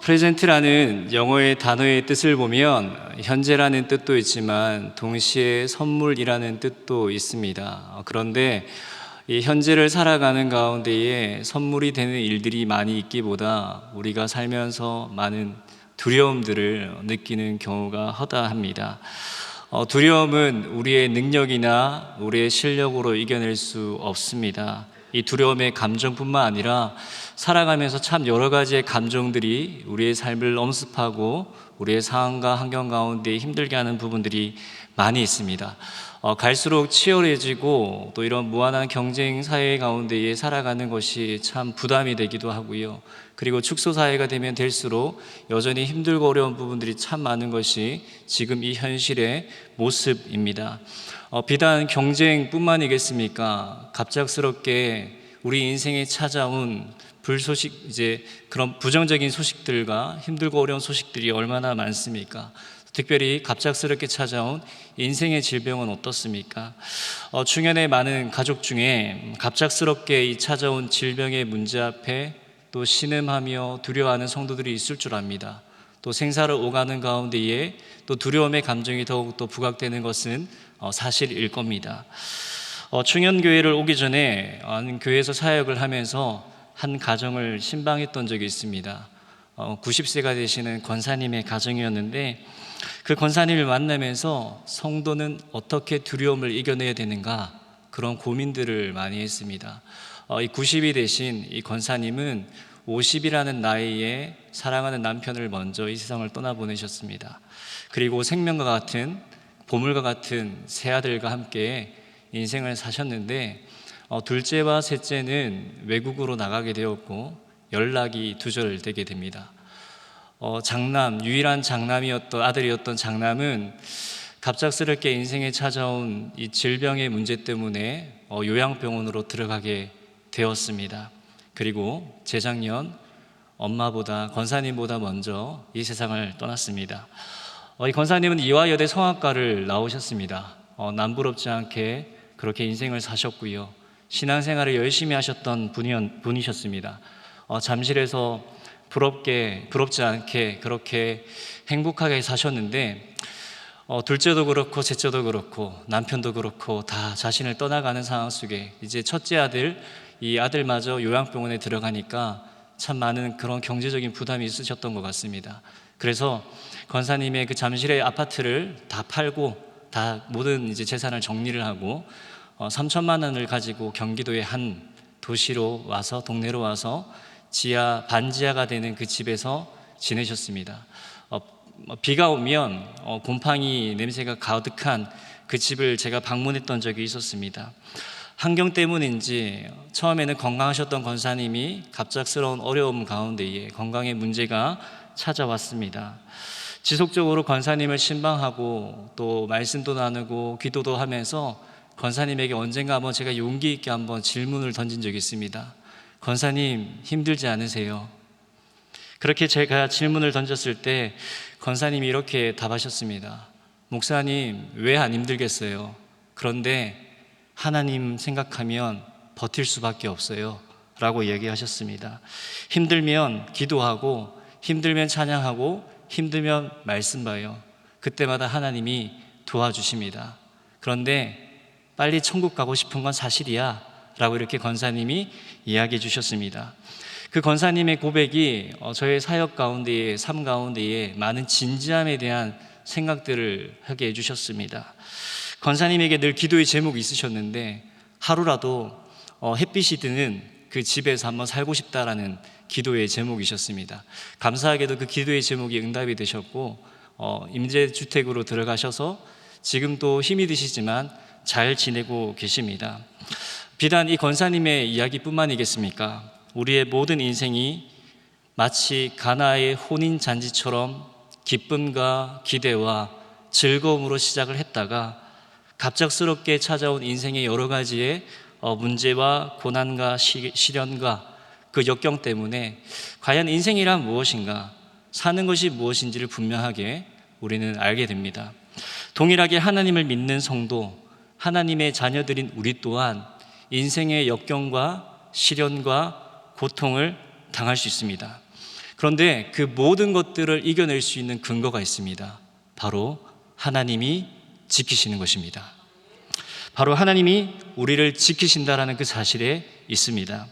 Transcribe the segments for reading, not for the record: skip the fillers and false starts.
프레젠트라는 영어의 단어의 뜻을 보면 현재라는 뜻도 있지만 동시에 선물이라는 뜻도 있습니다. 그런데 이 현재를 살아가는 가운데에 선물이 되는 일들이 많이 있기보다 우리가 살면서 많은 두려움들을 느끼는 경우가 허다합니다. 두려움은 우리의 능력이나 우리의 실력으로 이겨낼 수 없습니다. 이 두려움의 감정뿐만 아니라 살아가면서 참 여러 가지의 감정들이 우리의 삶을 엄습하고 우리의 상황과 환경 가운데 힘들게 하는 부분들이 많이 있습니다. 갈수록 치열해지고 또 이런 무한한 경쟁 사회 가운데에 살아가는 것이 참 부담이 되기도 하고요. 그리고 축소 사회가 되면 될수록 여전히 힘들고 어려운 부분들이 참 많은 것이 지금 이 현실의 모습입니다. 비단 경쟁뿐만이겠습니까? 갑작스럽게 우리 인생에 찾아온 불소식, 그런 부정적인 소식들과 힘들고 어려운 소식들이 얼마나 많습니까? 특별히 갑작스럽게 찾아온 인생의 질병은 어떻습니까? 중년의 많은 가족 중에 갑작스럽게 찾아온 질병의 문제 앞에 또 신음하며 두려워하는 성도들이 있을 줄 압니다. 또 생사를 오가는 가운데에 또 두려움의 감정이 더욱더 부각되는 것은 사실일 겁니다. 충현교회를 오기 전에 교회에서 사역을 하면서 한 가정을 신방했던 적이 있습니다. 90세가 되시는 권사님의 가정이었는데 그 권사님을 만나면서 성도는 어떻게 두려움을 이겨내야 되는가 그런 고민들을 많이 했습니다. 이 90이 되신 이 권사님은 50이라는 나이에 사랑하는 남편을 먼저 이 세상을 떠나보내셨습니다. 그리고 생명과 같은 보물과 같은 세 아들과 함께 인생을 사셨는데 둘째와 셋째는 외국으로 나가게 되었고 연락이 두절되게 됩니다. 유일한 장남이었던 아들이었던 장남은 갑작스럽게 인생에 찾아온 이 질병의 문제 때문에 요양병원으로 들어가게 되었습니다. 그리고 재작년 권사님보다 먼저 이 세상을 떠났습니다. 이 권사님은 이화여대 성악과를 나오셨습니다. 남부럽지 않게 그렇게 인생을 사셨고요. 신앙생활을 열심히 하셨던 분이셨습니다. 잠실에서 부럽지 않게 그렇게 행복하게 사셨는데 둘째도 그렇고 셋째도 그렇고 남편도 그렇고 다 자신을 떠나가는 상황 속에 이제 첫째 아들, 이 아들마저 요양병원에 들어가니까 참 많은 그런 경제적인 부담이 있으셨던 것 같습니다. 그래서 권사님의 그 잠실의 아파트를 다 팔고 다 모든 이제 재산을 정리를 하고 3천만 원을 가지고 경기도의 한 동네로 와서 반지하가 되는 그 집에서 지내셨습니다. 비가 오면 곰팡이 냄새가 가득한 그 집을 제가 방문했던 적이 있었습니다. 환경 때문인지 처음에는 건강하셨던 권사님이 갑작스러운 어려움 가운데에 건강에 문제가 찾아왔습니다. 지속적으로 권사님을 신방하고 또 말씀도 나누고 기도도 하면서 권사님에게 언젠가 한번 제가 용기 있게 한번 질문을 던진 적이 있습니다. 권사님, 힘들지 않으세요? 그렇게 제가 질문을 던졌을 때 권사님이 이렇게 답하셨습니다. 목사님, 왜 안 힘들겠어요? 그런데 하나님 생각하면 버틸 수밖에 없어요 라고 얘기하셨습니다. 힘들면 기도하고 힘들면 찬양하고 힘들면 말씀 봐요. 그때마다 하나님이 도와주십니다. 그런데 빨리 천국 가고 싶은 건 사실이야 라고 이렇게 권사님이 이야기해 주셨습니다. 그 권사님의 고백이 저의 사역 가운데에 삶 가운데에 많은 진지함에 대한 생각들을 하게 해주셨습니다. 권사님에게 늘 기도의 제목이 있으셨는데 하루라도 햇빛이 드는 그 집에서 한번 살고 싶다라는 기도의 제목이셨습니다. 감사하게도 그 기도의 제목이 응답이 되셨고 임대주택으로 들어가셔서 지금도 힘이 드시지만 잘 지내고 계십니다. 비단 이 권사님의 이야기뿐만이겠습니까? 우리의 모든 인생이 마치 가나의 혼인잔치처럼 기쁨과 기대와 즐거움으로 시작을 했다가 갑작스럽게 찾아온 인생의 여러 가지의 문제와 고난과 시련과 그 역경 때문에 과연 인생이란 무엇인가, 사는 것이 무엇인지를 분명하게 우리는 알게 됩니다. 동일하게 하나님을 믿는 성도, 하나님의 자녀들인 우리 또한 인생의 역경과 시련과 고통을 당할 수 있습니다. 그런데 그 모든 것들을 이겨낼 수 있는 근거가 있습니다. 바로 하나님이 지키시는 것입니다. 바로 하나님이 우리를 지키신다라는 그 사실에 있습니다.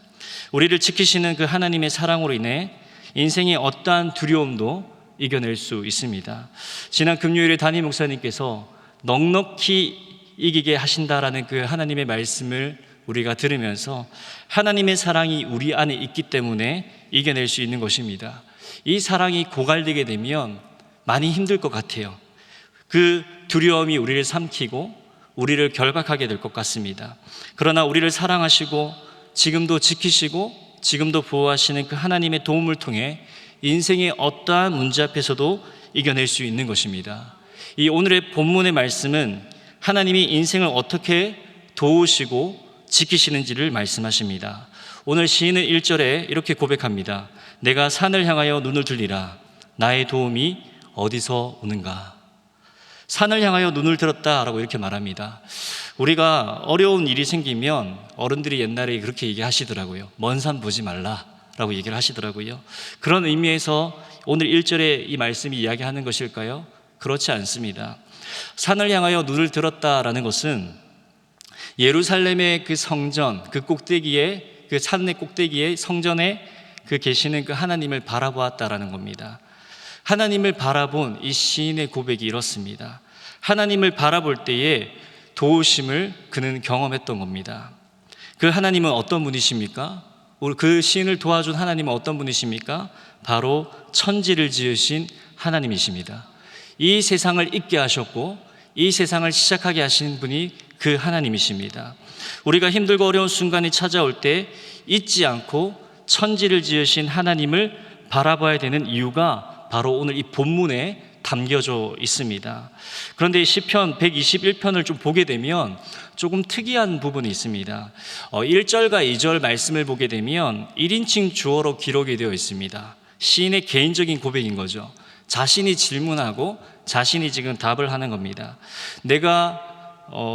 우리를 지키시는 그 하나님의 사랑으로 인해 인생의 어떠한 두려움도 이겨낼 수 있습니다. 지난 금요일에 담임 목사님께서 넉넉히 이기게 하신다라는 그 하나님의 말씀을 우리가 들으면서 하나님의 사랑이 우리 안에 있기 때문에 이겨낼 수 있는 것입니다. 이 사랑이 고갈되게 되면 많이 힘들 것 같아요. 그 두려움이 우리를 삼키고 우리를 결박하게 될 것 같습니다. 그러나 우리를 사랑하시고 지금도 지키시고 지금도 보호하시는 그 하나님의 도움을 통해 인생의 어떠한 문제 앞에서도 이겨낼 수 있는 것입니다. 이 오늘의 본문의 말씀은 하나님이 인생을 어떻게 도우시고 지키시는지를 말씀하십니다. 오늘 시인은 1절에 이렇게 고백합니다. 내가 산을 향하여 눈을 들리라. 나의 도움이 어디서 오는가? 산을 향하여 눈을 들었다라고 이렇게 말합니다. 우리가 어려운 일이 생기면 어른들이 옛날에 그렇게 얘기하시더라고요. 먼 산 보지 말라라고 얘기를 하시더라고요. 그런 의미에서 오늘 1절에 이 말씀이 이야기하는 것일까요? 그렇지 않습니다. 산을 향하여 눈을 들었다라는 것은 예루살렘의 그 성전, 그 꼭대기에, 그 산의 꼭대기에 성전에 그 계시는 그 하나님을 바라보았다라는 겁니다. 하나님을 바라본 이 시인의 고백이 이렇습니다. 하나님을 바라볼 때에 도우심을 그는 경험했던 겁니다. 그 하나님은 어떤 분이십니까? 그 시인을 도와준 하나님은 어떤 분이십니까? 바로 천지를 지으신 하나님이십니다. 이 세상을 있게 하셨고 이 세상을 시작하게 하신 분이 그 하나님이십니다. 우리가 힘들고 어려운 순간이 찾아올 때 잊지 않고 천지를 지으신 하나님을 바라봐야 되는 이유가 바로 오늘 이 본문에 담겨져 있습니다. 그런데 시편 121편을 좀 보게 되면 조금 특이한 부분이 있습니다. 1절과 2절 말씀을 보게 되면 1인칭 주어로 기록이 되어 있습니다. 시인의 개인적인 고백인 거죠. 자신이 질문하고 자신이 지금 답을 하는 겁니다. 내가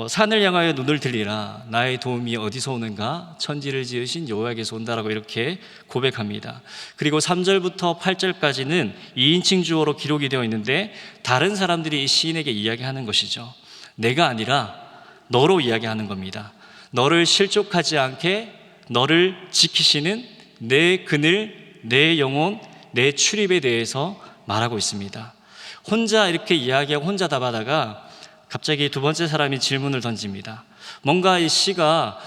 산을 향하여 눈을 들리라. 나의 도움이 어디서 오는가? 천지를 지으신 여호와께서 온다라고 이렇게 고백합니다. 그리고 3절부터 8절까지는 2인칭 주어로 기록이 되어 있는데 다른 사람들이 이 시인에게 이야기하는 것이죠. 내가 아니라 너로 이야기하는 겁니다. 너를 실족하지 않게 너를 지키시는 내 그늘, 내 영혼, 내 출입에 대해서 말하고 있습니다. 혼자 이렇게 이야기하고 혼자 답하다가 갑자기 두 번째 사람이 질문을 던집니다. 뭔가 이 시가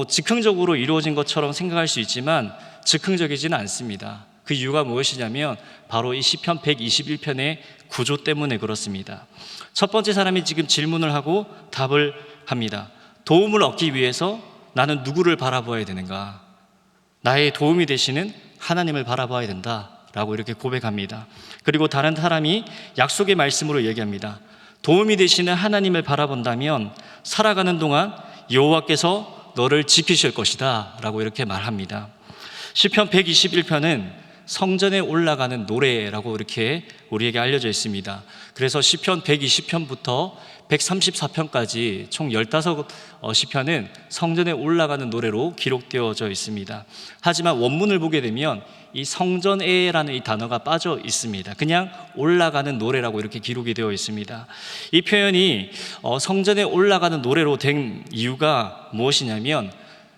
즉흥적으로 이루어진 것처럼 생각할 수 있지만 즉흥적이지는 않습니다. 그 이유가 무엇이냐면 바로 이 시편 121편의 구조 때문에 그렇습니다. 첫 번째 사람이 지금 질문을 하고 답을 합니다. 도움을 얻기 위해서 나는 누구를 바라봐야 되는가? 나의 도움이 되시는 하나님을 바라봐야 된다라고 이렇게 고백합니다. 그리고 다른 사람이 약속의 말씀으로 얘기합니다. 도움이 되시는 하나님을 바라본다면 살아가는 동안 여호와께서 너를 지키실 것이다 라고 이렇게 말합니다. 시편 121편은 성전에 올라가는 노래라고 이렇게 우리에게 알려져 있습니다. 그래서 시편 120편부터 134편까지 총 15시편은 성전에 올라가는 노래로 기록되어져 있습니다. 하지만 원문을 보게 되면 이 성전에라는 이 단어가 빠져 있습니다. 그냥 올라가는 노래라고 이렇게 기록이 되어 있습니다. 이 표현이 성전에 올라가는 노래로 된 이유가 무엇이냐면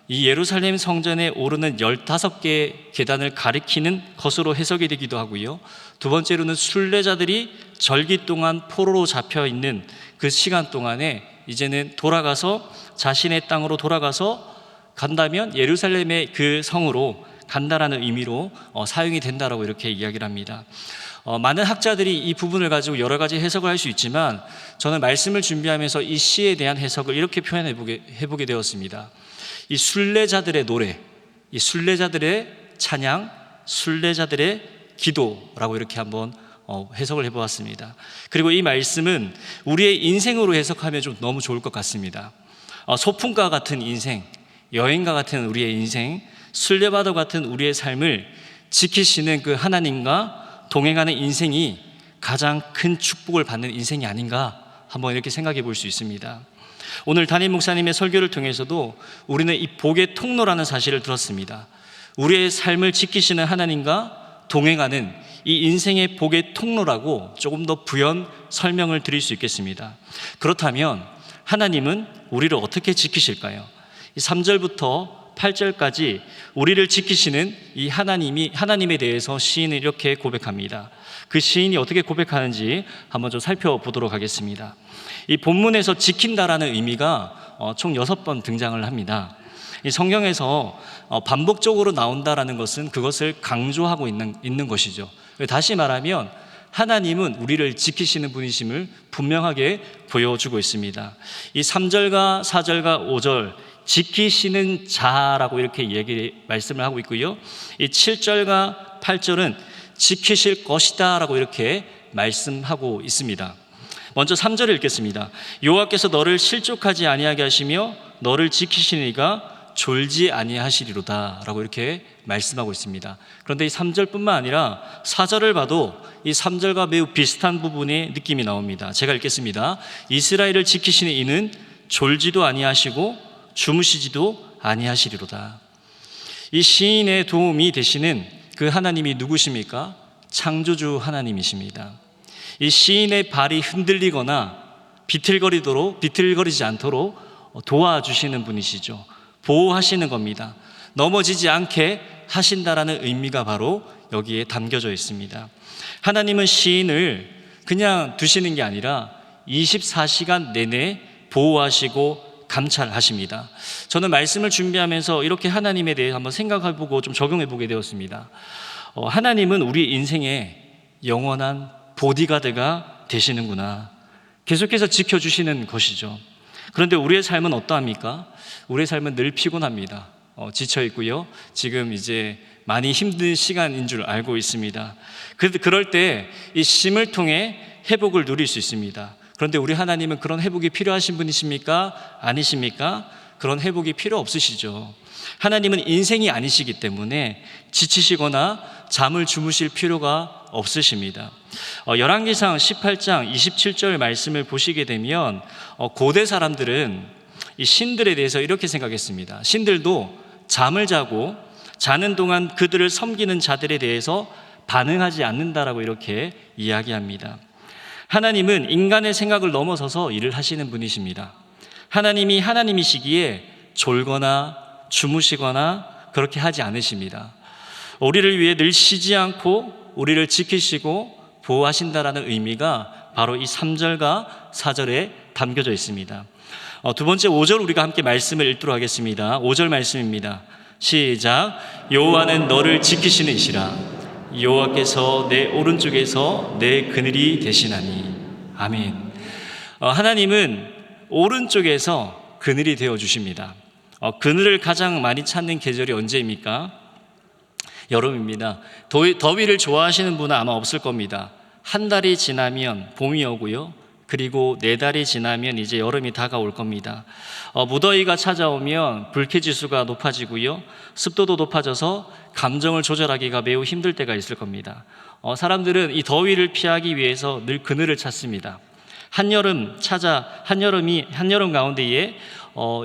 이 예루살렘 성전에 오르는 15개의 계단을 가리키는 것으로 해석이 되기도 하고요. 두 번째로는 순례자들이 절기 동안 포로로 잡혀 있는 그 시간 동안에 이제는 돌아가서 자신의 땅으로 돌아가서 간다면 예루살렘의 그 성으로 간다라는 의미로 사용이 된다라고 이렇게 이야기를 합니다. 많은 학자들이 이 부분을 가지고 여러 가지 해석을 할 수 있지만 저는 말씀을 준비하면서 이 시에 대한 해석을 이렇게 해보게 되었습니다. 이 순례자들의 노래, 이 순례자들의 찬양, 순례자들의 기도라고 이렇게 한번 해석을 해보았습니다. 그리고 이 말씀은 우리의 인생으로 해석하면 좀 너무 좋을 것 같습니다. 소풍과 같은 인생, 여행과 같은 우리의 인생, 순례바다 같은 우리의 삶을 지키시는 그 하나님과 동행하는 인생이 가장 큰 축복을 받는 인생이 아닌가 한번 이렇게 생각해 볼 수 있습니다. 오늘 담임 목사님의 설교를 통해서도 우리는 이 복의 통로라는 사실을 들었습니다. 우리의 삶을 지키시는 하나님과 동행하는 이 인생의 복의 통로라고 조금 더 부연 설명을 드릴 수 있겠습니다. 그렇다면 하나님은 우리를 어떻게 지키실까요? 3절부터 8절까지 우리를 지키시는 이 하나님에 대해서 시인은 이렇게 고백합니다. 그 시인이 어떻게 고백하는지 한번 좀 살펴보도록 하겠습니다. 이 본문에서 지킨다라는 의미가 총 6번 등장을 합니다. 이 성경에서 반복적으로 나온다라는 것은 그것을 강조하고 있는 것이죠. 다시 말하면 하나님은 우리를 지키시는 분이심을 분명하게 보여주고 있습니다. 이 3절과 4절과 5절 지키시는 자라고 이렇게 말씀을 하고 있고요. 이 7절과 8절은 지키실 것이다 라고 이렇게 말씀하고 있습니다. 먼저 3절을 읽겠습니다. 여호와께서 너를 실족하지 아니하게 하시며 너를 지키시니가 졸지 아니하시리로다 라고 이렇게 말씀하고 있습니다. 그런데 이 3절뿐만 아니라 4절을 봐도 이 3절과 매우 비슷한 부분의 느낌이 나옵니다. 제가 읽겠습니다. 이스라엘을 지키시는 이는 졸지도 아니하시고 주무시지도 아니하시리로다. 이 시인의 도움이 되시는 그 하나님이 누구십니까? 창조주 하나님이십니다. 이 시인의 발이 흔들리거나 비틀거리지 않도록 도와주시는 분이시죠. 보호하시는 겁니다. 넘어지지 않게 하신다라는 의미가 바로 여기에 담겨져 있습니다. 하나님은 시인을 그냥 두시는 게 아니라 24시간 내내 보호하시고 감찰하십니다. 저는 말씀을 준비하면서 이렇게 하나님에 대해 한번 생각해보고 좀 적용해보게 되었습니다. 하나님은 우리 인생의 영원한 보디가드가 되시는구나. 계속해서 지켜주시는 것이죠. 그런데 우리의 삶은 어떠합니까? 우리의 삶은 늘 피곤합니다. 지쳐 있고요. 지금 이제 많이 힘든 시간인 줄 알고 있습니다. 그럴 때 이 쉼을 통해 회복을 누릴 수 있습니다. 그런데 우리 하나님은 그런 회복이 필요하신 분이십니까? 아니십니까? 그런 회복이 필요 없으시죠. 하나님은 인생이 아니시기 때문에 지치시거나 잠을 주무실 필요가 없으십니다. 열왕기상 18장 27절 말씀을 보시게 되면 고대 사람들은 이 신들에 대해서 이렇게 생각했습니다. 신들도 잠을 자고 자는 동안 그들을 섬기는 자들에 대해서 반응하지 않는다라고 이렇게 이야기합니다. 하나님은 인간의 생각을 넘어서서 일을 하시는 분이십니다. 하나님이 하나님이시기에 졸거나 주무시거나 그렇게 하지 않으십니다. 우리를 위해 늘 쉬지 않고 우리를 지키시고 보호하신다라는 의미가 바로 이 3절과 4절에 담겨져 있습니다. 두 번째 5절 우리가 함께 말씀을 읽도록 하겠습니다. 5절 말씀입니다. 시작. 여호와는 너를 지키시는 이시라. 여호와께서 내 오른쪽에서 내 그늘이 되시나니. 아멘. 하나님은 오른쪽에서 그늘이 되어 주십니다. 그늘을 가장 많이 찾는 계절이 언제입니까? 여름입니다. 더위를 좋아하시는 분은 아마 없을 겁니다. 한 달이 지나면 봄이 오고요. 그리고 4달이 지나면 이제 여름이 다가올 겁니다. 무더위가 찾아오면 불쾌지수가 높아지고요. 습도도 높아져서 감정을 조절하기가 매우 힘들 때가 있을 겁니다. 사람들은 이 더위를 피하기 위해서 늘 그늘을 찾습니다. 한여름 가운데에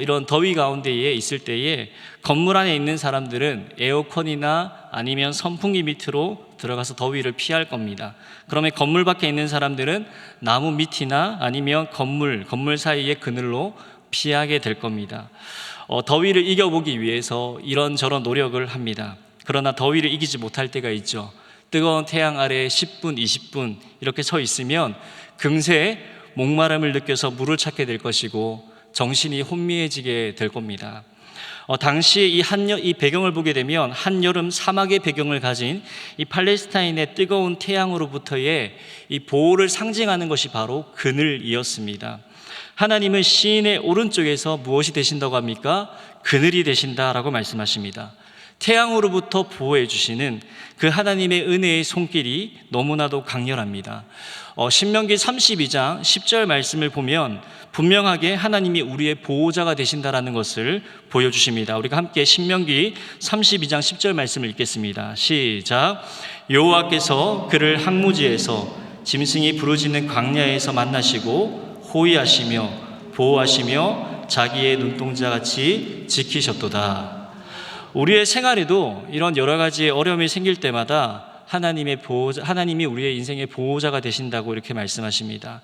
이런 더위 가운데에 있을 때에 건물 안에 있는 사람들은 에어컨이나 아니면 선풍기 밑으로 들어가서 더위를 피할 겁니다. 그러면 건물 밖에 있는 사람들은 나무 밑이나 아니면 건물 사이의 그늘로 피하게 될 겁니다. 더위를 이겨보기 위해서 이런저런 노력을 합니다. 그러나 더위를 이기지 못할 때가 있죠. 뜨거운 태양 아래 10분, 20분 이렇게 서 있으면 금세 목마름을 느껴서 물을 찾게 될 것이고 정신이 혼미해지게 될 겁니다. 당시에 이 배경을 보게 되면 한여름 사막의 배경을 가진 이 팔레스타인의 뜨거운 태양으로부터의 이 보호를 상징하는 것이 바로 그늘이었습니다. 하나님은 시인의 오른쪽에서 무엇이 되신다고 합니까? 그늘이 되신다라고 말씀하십니다. 태양으로부터 보호해 주시는 그 하나님의 은혜의 손길이 너무나도 강렬합니다. 신명기 32장 10절 말씀을 보면 분명하게 하나님이 우리의 보호자가 되신다라는 것을 보여주십니다. 우리가 함께 신명기 32장 10절 말씀을 읽겠습니다. 시작. 여호와께서 그를 항무지에서 짐승이 부르짖는 광야에서 만나시고 호위하시며 보호하시며 자기의 눈동자같이 지키셨도다. 우리의 생활에도 이런 여러 가지 어려움이 생길 때마다 하나님이 우리의 인생의 보호자가 되신다고 이렇게 말씀하십니다.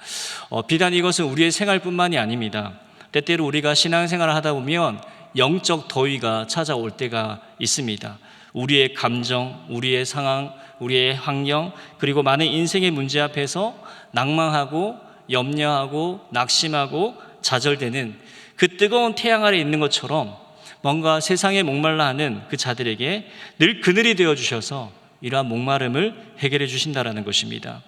비단 이것은 우리의 생활뿐만이 아닙니다. 때때로 우리가 신앙생활을 하다 보면 영적 더위가 찾아올 때가 있습니다. 우리의 감정, 우리의 상황, 우리의 환경, 그리고 많은 인생의 문제 앞에서 낭망하고 염려하고 낙심하고 좌절되는 그 뜨거운 태양 아래 있는 것처럼 뭔가 세상에 목말라 하는 그 자들에게 늘 그늘이 되어주셔서 이러한 목마름을 해결해 주신다라는 것입니다.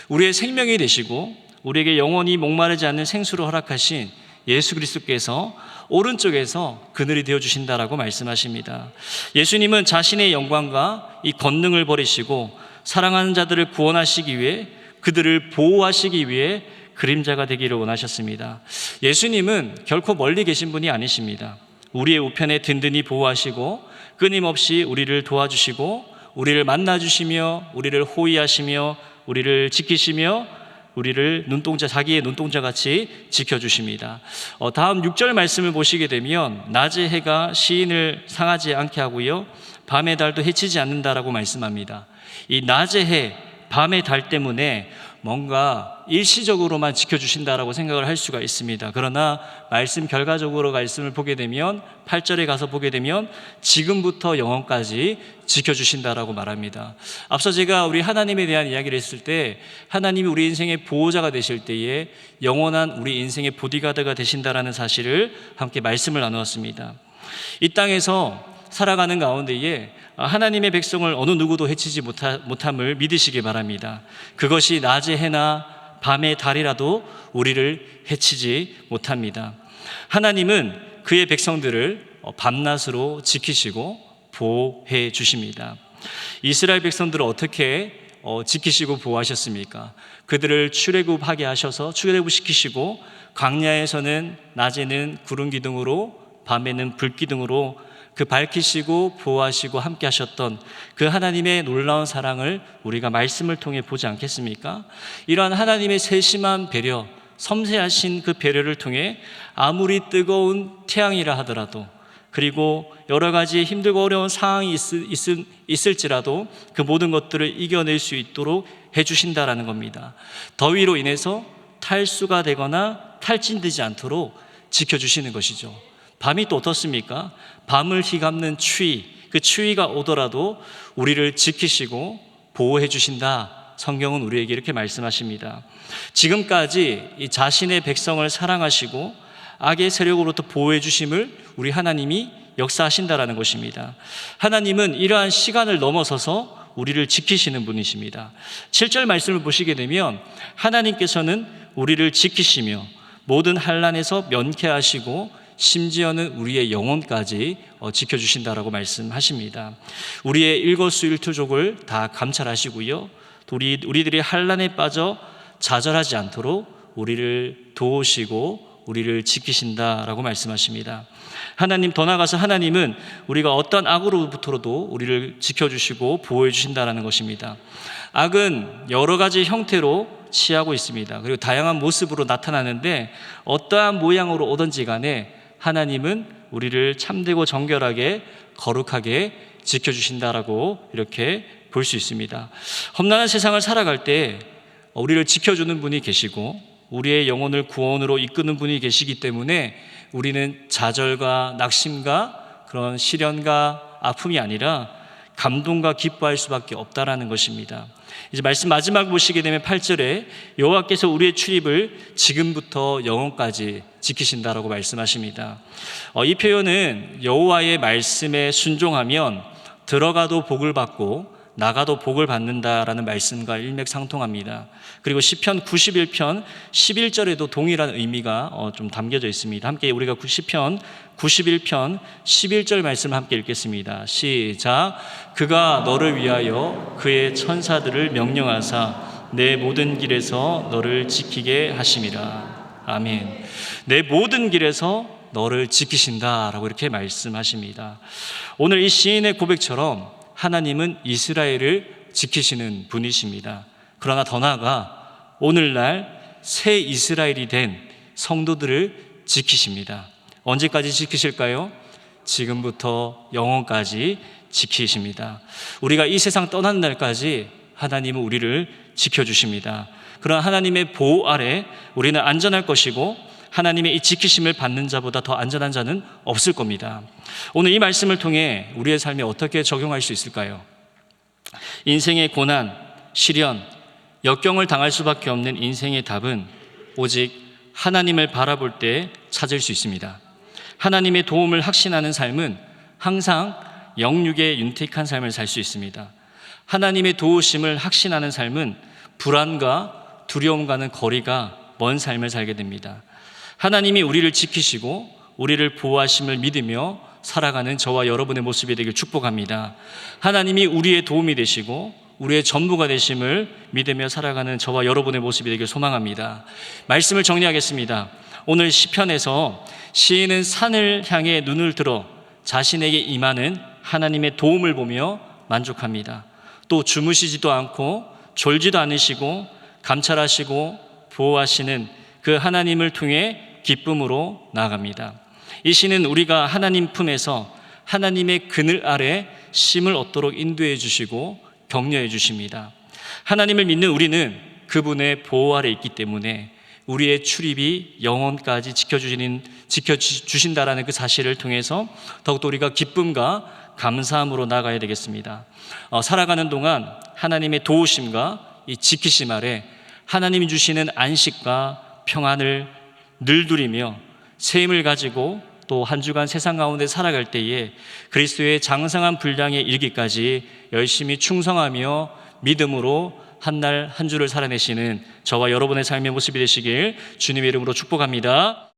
우리의 생명이 되시고 우리에게 영원히 목마르지 않는 생수를 허락하신 예수 그리스도께서 오른쪽에서 그늘이 되어주신다라고 말씀하십니다. 예수님은 자신의 영광과 이 권능을 버리시고 사랑하는 자들을 구원하시기 위해, 그들을 보호하시기 위해 그림자가 되기를 원하셨습니다. 예수님은 결코 멀리 계신 분이 아니십니다. 우리의 우편에 든든히 보호하시고 끊임없이 우리를 도와주시고 우리를 만나주시며 우리를 호위하시며 우리를 지키시며 우리를 자기의 눈동자같이 지켜주십니다. 다음 6절 말씀을 보시게 되면 낮의 해가 시인을 상하지 않게 하고요, 밤의 달도 해치지 않는다라고 말씀합니다. 이 낮의 해, 밤의 달 때문에 뭔가 일시적으로만 지켜주신다라고 생각을 할 수가 있습니다. 그러나 말씀 결과적으로 말씀을 보게 되면 8절에 가서 보게 되면 지금부터 영원까지 지켜주신다라고 말합니다. 앞서 제가 우리 하나님에 대한 이야기를 했을 때 하나님이 우리 인생의 보호자가 되실 때에 영원한 우리 인생의 보디가드가 되신다라는 사실을 함께 말씀을 나누었습니다. 이 땅에서 살아가는 가운데에 하나님의 백성을 어느 누구도 해치지 못함을 믿으시기 바랍니다. 그것이 낮의 해나 밤의 달이라도 우리를 해치지 못합니다. 하나님은 그의 백성들을 밤낮으로 지키시고 보호해 주십니다. 이스라엘 백성들을 어떻게 지키시고 보호하셨습니까? 그들을 출애굽하게 하셔서 출애굽시키시고 광야에서는 낮에는 구름 기둥으로 밤에는 불 기둥으로 그 밝히시고 보호하시고 함께 하셨던 그 하나님의 놀라운 사랑을 우리가 말씀을 통해 보지 않겠습니까? 이러한 하나님의 세심한 배려, 섬세하신 그 배려를 통해 아무리 뜨거운 태양이라 하더라도, 그리고 여러 가지 힘들고 어려운 상황이 있을지라도 그 모든 것들을 이겨낼 수 있도록 해주신다라는 겁니다. 더위로 인해서 탈수가 되거나 탈진되지 않도록 지켜주시는 것이죠. 밤이 또 어떻습니까? 밤을 휘감는 추위, 그 추위가 오더라도 우리를 지키시고 보호해 주신다. 성경은 우리에게 이렇게 말씀하십니다. 지금까지 이 자신의 백성을 사랑하시고 악의 세력으로부터 보호해 주심을 우리 하나님이 역사하신다라는 것입니다. 하나님은 이러한 시간을 넘어서서 우리를 지키시는 분이십니다. 7절 말씀을 보시게 되면 하나님께서는 우리를 지키시며 모든 환난에서 면케하시고 심지어는 우리의 영혼까지 지켜주신다라고 말씀하십니다. 우리의 일거수일투족을 다 감찰하시고요, 우리들이 환난에 빠져 좌절하지 않도록 우리를 도우시고 우리를 지키신다라고 말씀하십니다. 하나님, 더 나아가서 하나님은 우리가 어떤 악으로부터도 우리를 지켜주시고 보호해 주신다라는 것입니다. 악은 여러 가지 형태로 취하고 있습니다. 그리고 다양한 모습으로 나타나는데 어떠한 모양으로 오든지 간에 하나님은 우리를 참되고 정결하게 거룩하게 지켜주신다라고 이렇게 볼 수 있습니다. 험난한 세상을 살아갈 때 우리를 지켜주는 분이 계시고 우리의 영혼을 구원으로 이끄는 분이 계시기 때문에 우리는 좌절과 낙심과 그런 시련과 아픔이 아니라 감동과 기뻐할 수밖에 없다라는 것입니다. 이제 말씀 마지막 보시게 되면 8절에 여호와께서 우리의 출입을 지금부터 영원까지 지키신다라고 말씀하십니다. 이 표현은 여호와의 말씀에 순종하면 들어가도 복을 받고 나가도 복을 받는다라는 말씀과 일맥상통합니다. 그리고 시편 91편 11절에도 동일한 의미가 좀 담겨져 있습니다. 함께 우리가 시편 91편 11절 말씀을 함께 읽겠습니다. 시작. 그가 너를 위하여 그의 천사들을 명령하사 내 모든 길에서 너를 지키게 하심이라. 아멘. 내 모든 길에서 너를 지키신다라고 이렇게 말씀하십니다. 오늘 이 시인의 고백처럼 하나님은 이스라엘을 지키시는 분이십니다. 그러나 더 나아가 오늘날 새 이스라엘이 된 성도들을 지키십니다. 언제까지 지키실까요? 지금부터 영원까지 지키십니다. 우리가 이 세상 떠나는 날까지 하나님은 우리를 지켜주십니다. 그런 하나님의 보호 아래 우리는 안전할 것이고 하나님의 이 지키심을 받는 자보다 더 안전한 자는 없을 겁니다. 오늘 이 말씀을 통해 우리의 삶에 어떻게 적용할 수 있을까요? 인생의 고난, 시련, 역경을 당할 수밖에 없는 인생의 답은 오직 하나님을 바라볼 때 찾을 수 있습니다. 하나님의 도움을 확신하는 삶은 항상 영육의 윤택한 삶을 살 수 있습니다. 하나님의 도우심을 확신하는 삶은 불안과 두려움과는 거리가 먼 삶을 살게 됩니다. 하나님이 우리를 지키시고 우리를 보호하심을 믿으며 살아가는 저와 여러분의 모습이 되길 축복합니다. 하나님이 우리의 도움이 되시고 우리의 전부가 되심을 믿으며 살아가는 저와 여러분의 모습이 되길 소망합니다. 말씀을 정리하겠습니다. 오늘 시편에서 시인은 산을 향해 눈을 들어 자신에게 임하는 하나님의 도움을 보며 만족합니다. 또 주무시지도 않고 졸지도 않으시고 감찰하시고 보호하시는 그 하나님을 통해 기쁨으로 나아갑니다. 이 시는 우리가 하나님 품에서 하나님의 그늘 아래 쉼을 얻도록 인도해 주시고 격려해 주십니다. 하나님을 믿는 우리는 그분의 보호 아래 있기 때문에 우리의 출입이 영원까지 지켜주신다라는 그 사실을 통해서 더욱더 우리가 기쁨과 감사함으로 나아가야 되겠습니다. 살아가는 동안 하나님의 도우심과 이 지키심 아래 하나님이 주시는 안식과 평안을 늘 누리며 새 힘을 가지고 또 한 주간 세상 가운데 살아갈 때에 그리스도의 장성한 분량에 이르기까지 열심히 충성하며 믿음으로 한 날 한 주를 살아내시는 저와 여러분의 삶의 모습이 되시길 주님의 이름으로 축복합니다.